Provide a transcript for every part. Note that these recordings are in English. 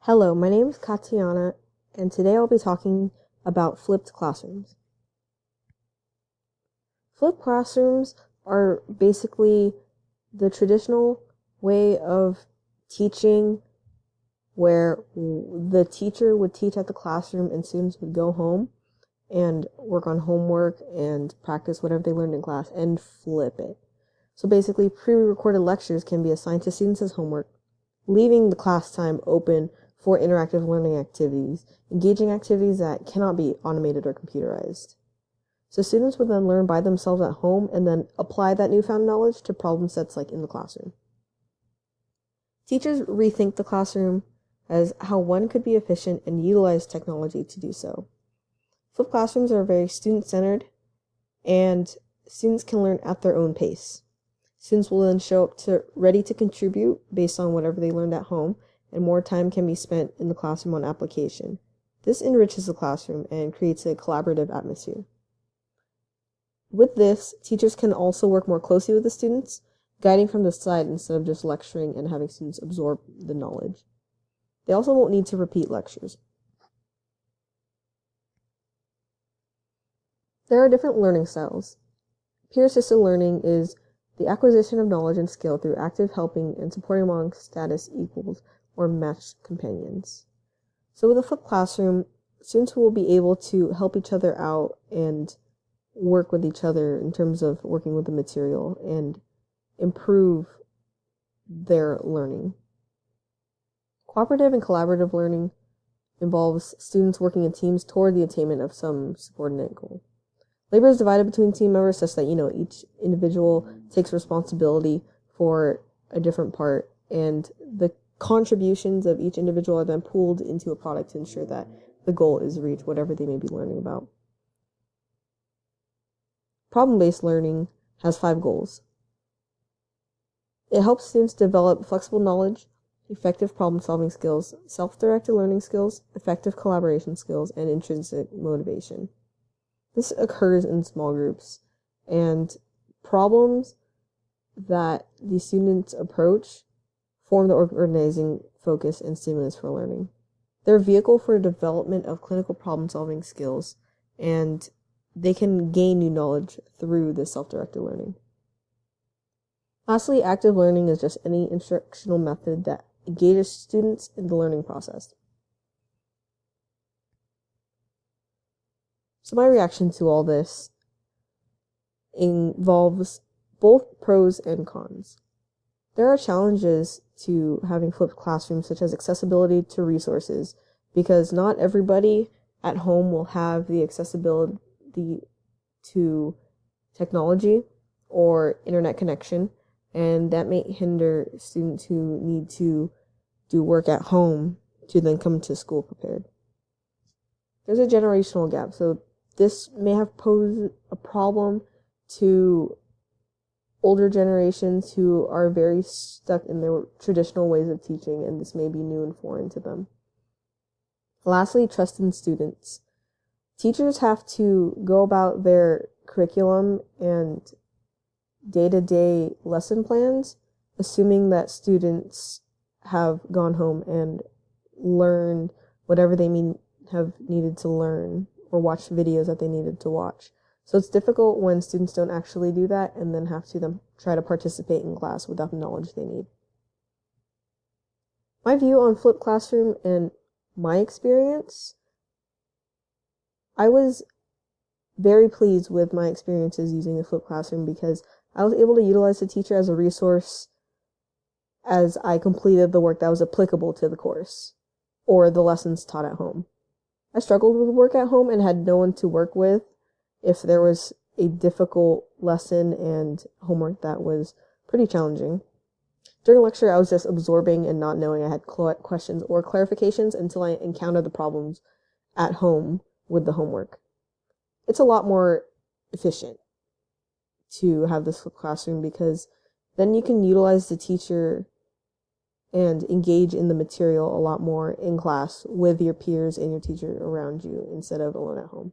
Hello, my name is Katiana, and today I'll be talking about flipped classrooms. Flipped classrooms are basically the traditional way of teaching where the teacher would teach at the classroom and students would go home and work on homework and practice whatever they learned in class and flip it. So basically, pre-recorded lectures can be assigned to students as homework, leaving the class time open for interactive learning activities, engaging activities that cannot be automated or computerized. So students would then learn by themselves at home and then apply that newfound knowledge to problem sets like in the classroom. Teachers rethink the classroom as how one could be efficient and utilize technology to do so. Flipped classrooms are very student-centered, and students can learn at their own pace. Students will then show up ready to contribute based on whatever they learned at home, and more time can be spent in the classroom on application. This enriches the classroom and creates a collaborative atmosphere. With this, teachers can also work more closely with the students, guiding from the side instead of just lecturing and having students absorb the knowledge. They also won't need to repeat lectures. There are different learning styles. Peer-assisted learning is the acquisition of knowledge and skill through active helping and supporting among status equals or matched companions. So with a flipped classroom, students will be able to help each other out and work with each other in terms of working with the material and improve their learning. Cooperative and collaborative learning involves students working in teams toward the attainment of some subordinate goal. Labor is divided between team members such that, each individual takes responsibility for a different part, and the contributions of each individual are then pooled into a product to ensure that the goal is reached, whatever they may be learning about. Problem-based learning has 5 goals. It helps students develop flexible knowledge, effective problem-solving skills, self-directed learning skills, effective collaboration skills, and intrinsic motivation. This occurs in small groups, and problems that the students approach form the organizing focus and stimulus for learning. They're a vehicle for development of clinical problem-solving skills, and they can gain new knowledge through this self-directed learning. Lastly, active learning is just any instructional method that engages students in the learning process. So my reaction to all this involves both pros and cons. There are challenges to having flipped classrooms, such as accessibility to resources, because not everybody at home will have the accessibility to technology or internet connection, and that may hinder students who need to do work at home to then come to school prepared. There's a generational gap, so this may have posed a problem to older generations who are very stuck in their traditional ways of teaching, and this may be new and foreign to them. Lastly, trust in students. Teachers have to go about their curriculum and day-to-day lesson plans, assuming that students have gone home and learned whatever they have needed to learn or watched videos that they needed to watch. So it's difficult when students don't actually do that and then have to then try to participate in class without the knowledge they need. My view on flipped classroom and my experience, I was very pleased with my experiences using the flipped classroom because I was able to utilize the teacher as a resource as I completed the work that was applicable to the course or the lessons taught at home. I struggled with work at home and had no one to work with if there was a difficult lesson and homework that was pretty challenging. During lecture, I was just absorbing and not knowing I had questions or clarifications until I encountered the problems at home with the homework. It's a lot more efficient to have this flipped classroom because then you can utilize the teacher and engage in the material a lot more in class with your peers and your teacher around you instead of alone at home.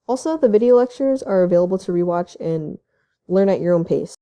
Also, the video lectures are available to rewatch and learn at your own pace.